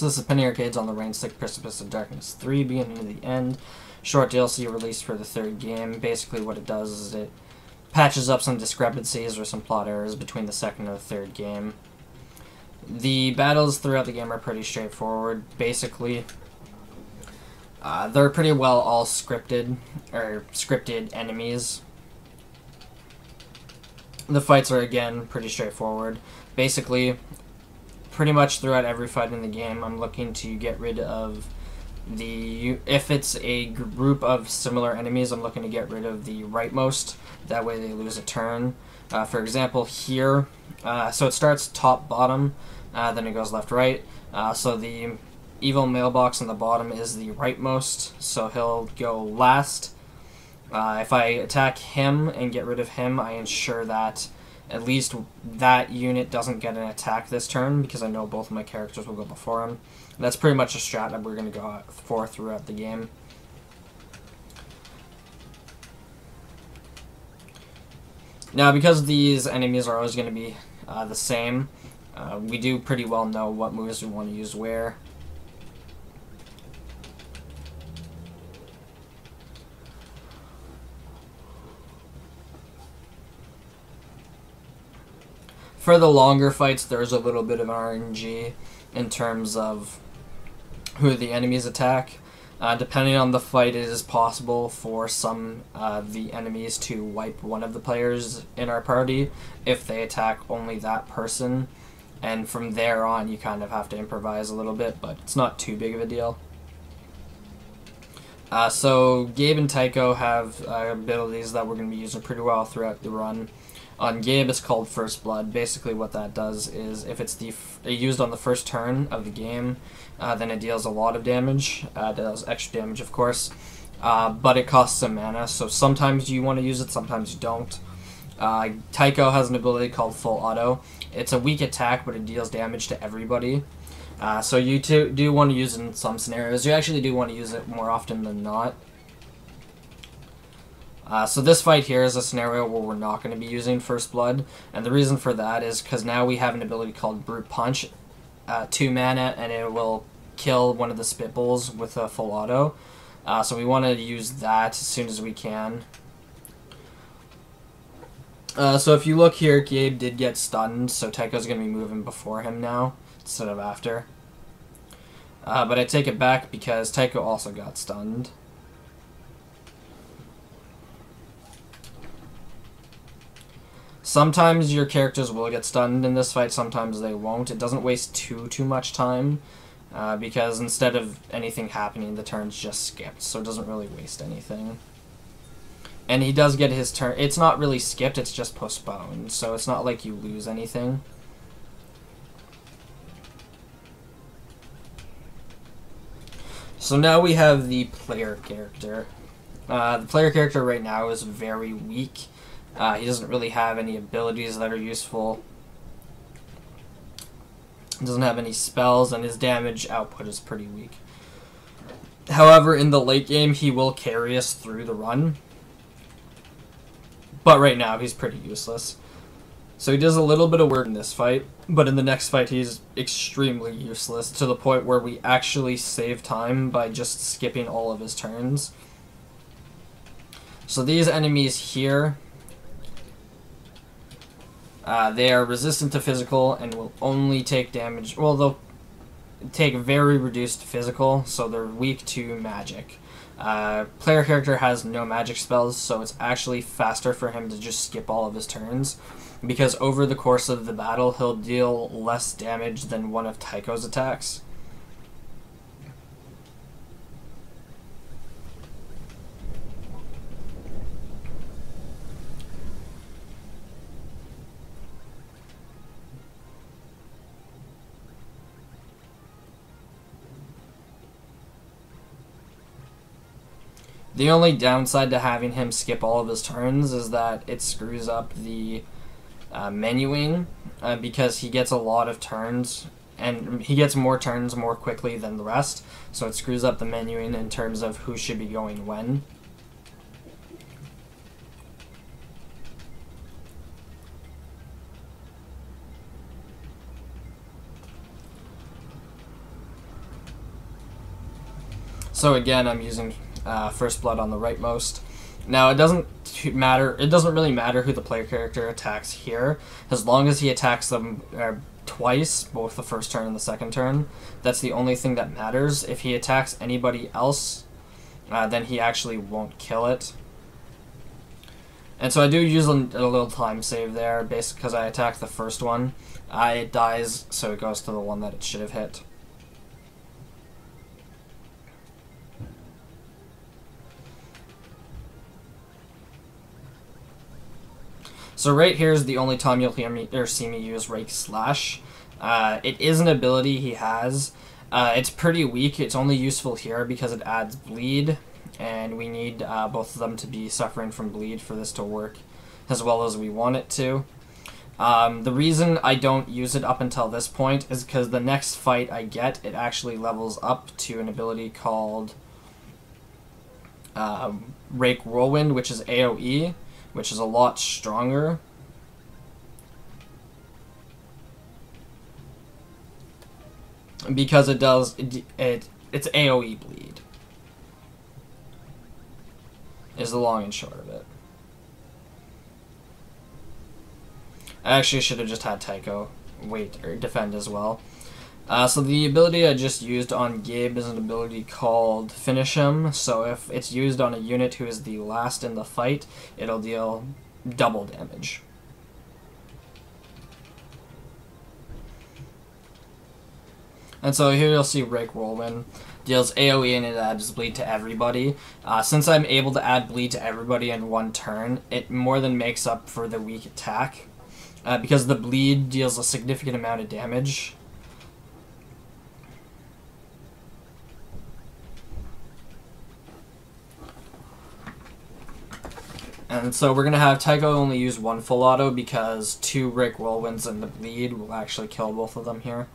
So this is Penny Arcade's On the Rainstick Precipice of Darkness 3, beginning to the end. Short DLC released for the third game. Basically what it does is it patches up some discrepancies or some plot errors between the second and the third game. The battles throughout the game are pretty straightforward. Basically, they're pretty well all scripted enemies. The fights are, again, pretty straightforward. Basically, pretty much throughout every fight in the game, I'm looking to get rid of if it's a group of similar enemies, I'm looking to get rid of the rightmost. That way they lose a turn. For example, here, so it starts top, bottom, then it goes left, right. So the evil mailbox on the bottom is the rightmost, so he'll go last. If I attack him and get rid of him, I ensure that at least that unit doesn't get an attack this turn, because I know both of my characters will go before him. That's pretty much a strat that we're going to go for throughout the game. Now, because these enemies are always going to be the same, we do pretty well know what moves we want to use where. For the longer fights, there's a little bit of RNG in terms of who the enemies attack. Depending on the fight, it is possible for some of the enemies to wipe one of the players in our party if they attack only that person. And from there on, you kind of have to improvise a little bit, but it's not too big of a deal. So Gabe and Tycho have abilities that we're going to be using pretty well throughout the run. On Gabe, it's called First Blood. Basically what that does is if it's used on the first turn of the game, then it deals a lot of damage. It does extra damage, of course, but it costs some mana, so sometimes you want to use it, sometimes you don't. Tycho has an ability called Full Auto. It's a weak attack, but it deals damage to everybody. So you do want to use it in some scenarios. You actually do want to use it more often than not. So this fight here is a scenario where we're not going to be using First Blood, and the reason for that is because now we have an ability called Brute Punch, 2 mana, and it will kill one of the Spitballs with a full auto. So we want to use that as soon as we can. So if you look here, Gabe did get stunned, so Tycho's going to be moving before him now, instead of after. But I take it back because Tycho also got stunned. Sometimes your characters will get stunned in this fight, sometimes they won't. It doesn't waste too much time, because instead of anything happening, the turn's just skipped, so it doesn't really waste anything. And he does get his turn. It's not really skipped, it's just postponed, so it's not like you lose anything. So now we have the player character. The player character right now is very weak. He doesn't really have any abilities that are useful. He doesn't have any spells, and his damage output is pretty weak. However, in the late game, he will carry us through the run. But right now, he's pretty useless. So he does a little bit of work in this fight, but in the next fight, he's extremely useless, to the point where we actually save time by just skipping all of his turns. So these enemies here, they are resistant to physical and will only take damage. Well, they'll take very reduced physical, so they're weak to magic. Player character has no magic spells, so it's actually faster for him to just skip all of his turns, because over the course of the battle, he'll deal less damage than one of Tycho's attacks. The only downside to having him skip all of his turns is that it screws up the menuing, because he gets a lot of turns, and he gets more turns more quickly than the rest, so it screws up the menuing in terms of who should be going when. So again, I'm using First Blood on the rightmost. Now it doesn't matter. It doesn't really matter who the player character attacks here, as long as he attacks them twice, both the first turn and the second turn. That's the only thing that matters. If he attacks anybody else, then he actually won't kill it. And so I do use a little time save there, basically because I attacked the first one. It dies, so it goes to the one that it should have hit. So right here is the only time you'll hear me or see me use Rake Slash. It is an ability he has. It's pretty weak. It's only useful here because it adds bleed, and we need both of them to be suffering from bleed for this to work as well as we want it to. The reason I don't use it up until this point is because the next fight I get, it actually levels up to an ability called Rake Whirlwind, which is AoE, which is a lot stronger. Because it does, it's AoE bleed, is the long and short of it. I actually should have just had Tycho wait or defend as well. So the ability I just used on Gabe is an ability called Finish Him. So if it's used on a unit who is the last in the fight, it'll deal double damage. And so here you'll see Rake Whirlwind deals AoE and it adds bleed to everybody. Since I'm able to add bleed to everybody in one turn, it more than makes up for the weak attack. Because the bleed deals a significant amount of damage. And so we're going to have Tycho only use one full auto because 2 Rake Whirlwinds and the bleed will actually kill both of them here.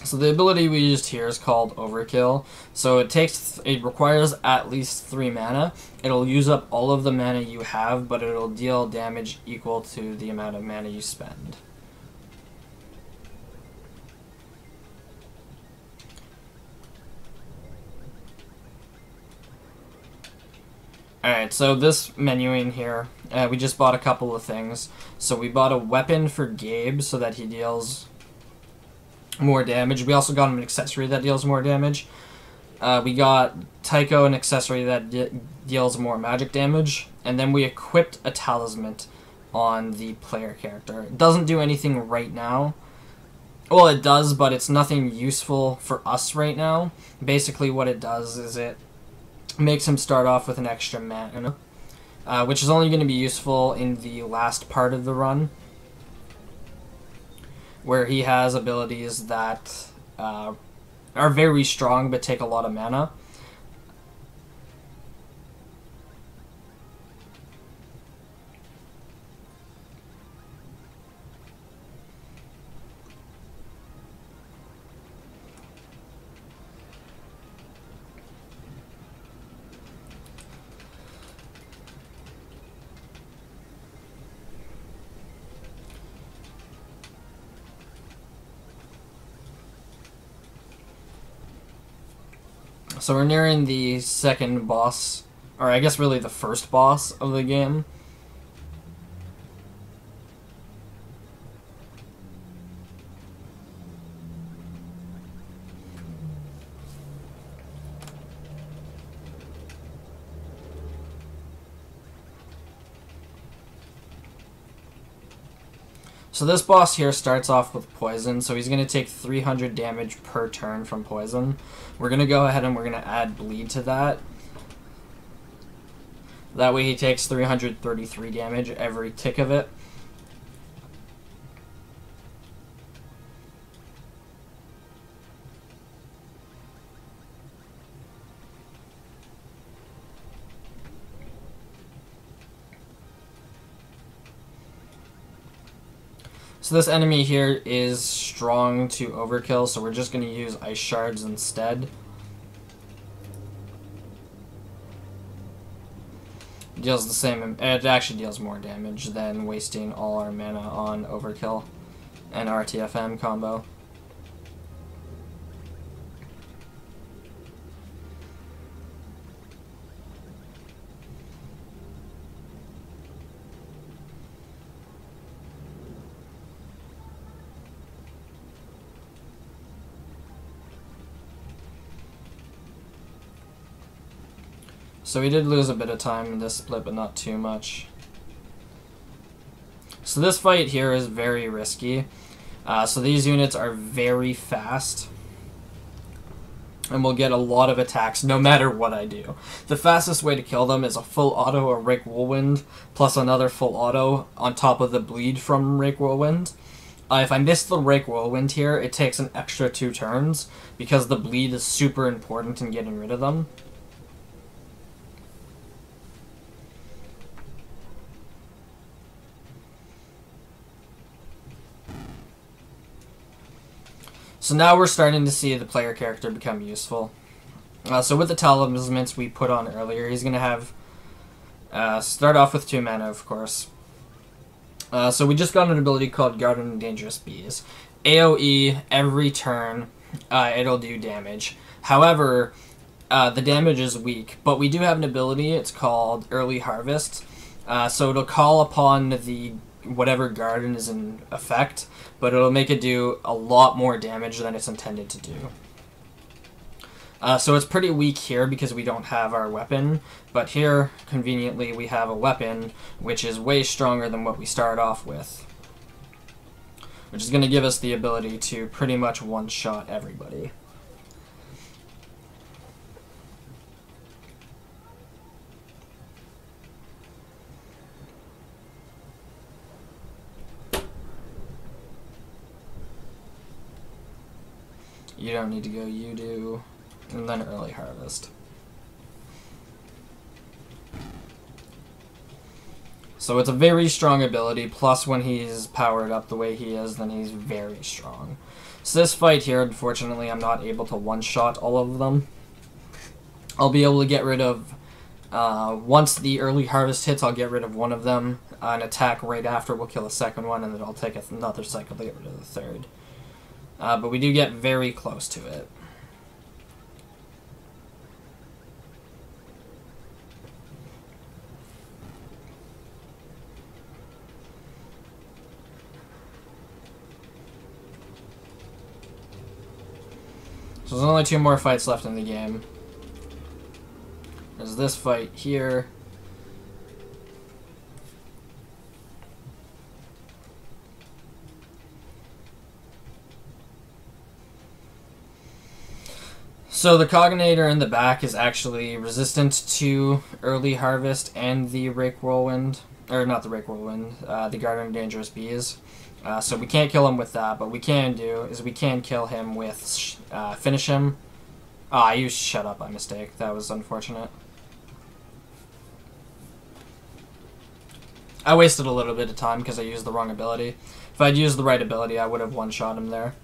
So the ability we used here is called Overkill. So it requires at least 3 mana. It'll use up all of the mana you have, but it'll deal damage equal to the amount of mana you spend. Alright, so this menuing here, we just bought a couple of things. So we bought a weapon for Gabe so that he deals more damage. We also got him an accessory that deals more damage. We got Tycho an accessory that deals more magic damage. And then we equipped a talisman on the player character. It doesn't do anything right now. Well, it does, but it's nothing useful for us right now. Basically what it does is it makes him start off with an extra mana, which is only going to be useful in the last part of the run, where he has abilities that are very strong but take a lot of mana. So we're nearing the second boss, or I guess really the first boss of the game. So this boss here starts off with poison, so he's going to take 300 damage per turn from poison. We're going to go ahead and we're going to add bleed to that. That way he takes 333 damage every tick of it. So this enemy here is strong to overkill, so we're just going to use ice shards instead. Deals the same, it actually deals more damage than wasting all our mana on overkill and RTFM combo. So we did lose a bit of time in this split, but not too much. So this fight here is very risky. So these units are very fast. And we'll get a lot of attacks no matter what I do. The fastest way to kill them is a full auto or Rake Whirlwind, plus another full auto on top of the bleed from Rake Whirlwind. If I miss the Rake Whirlwind here, it takes an extra 2 turns, because the bleed is super important in getting rid of them. So now we're starting to see the player character become useful. So with the talismans we put on earlier, he's going to have... start off with 2 mana, of course. So we just got an ability called Garden of Dangerous Bees. AoE, every turn, it'll do damage. However, the damage is weak, but we do have an ability, it's called Early Harvest. So it'll call upon the whatever garden is in effect, but it'll make it do a lot more damage than it's intended to do. So it's pretty weak here because we don't have our weapon, but here, conveniently, we have a weapon which is way stronger than what we started off with, which is going to give us the ability to pretty much one-shot everybody. You don't need to go, you do. And then Early Harvest. So it's a very strong ability, plus when he's powered up the way he is, then he's very strong. So this fight here, unfortunately, I'm not able to one-shot all of them. I'll be able to get rid of... once the Early Harvest hits, I'll get rid of one of them. An attack right after will kill a second one, and then I'll take another cycle to get rid of the third. But we do get very close to it. So there's only 2 more fights left in the game. There's this fight here. So the Cognator in the back is actually resistant to Early Harvest and the Rake Whirlwind. Or not the Rake Whirlwind, the Garden of Dangerous Bees. So we can't kill him with that, but we can do is we can kill him with Finish Him. I used Shut Up by mistake. That was unfortunate. I wasted a little bit of time because I used the wrong ability. If I'd used the right ability, I would have one-shot him there.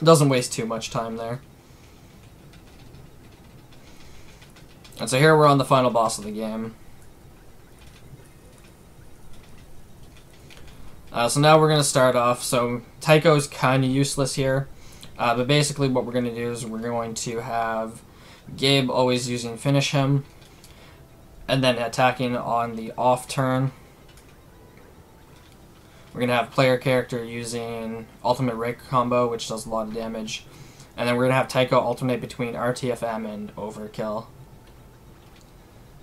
It doesn't waste too much time there. And so here we're on the final boss of the game. So now we're going to start off. So Tycho's kind of useless here. But basically what we're going to do is we're going to have Gabe always using Finish Him. And then attacking on the off turn. We're going to have player character using Ultimate Rake combo, which does a lot of damage. And then we're going to have Tycho alternate between RTFM and Overkill.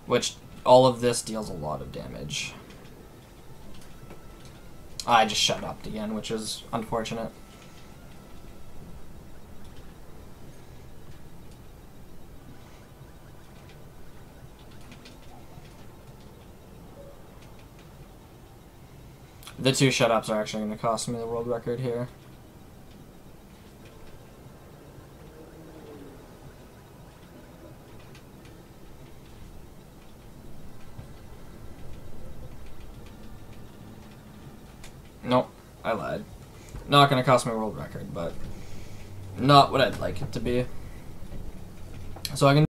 Which, all of this deals a lot of damage. I just shut up again, which is unfortunate. The 2 shut-ups are actually going to cost me the world record here. Nope, I lied. Not gonna cost me a world record, but not what I'd like it to be. So I can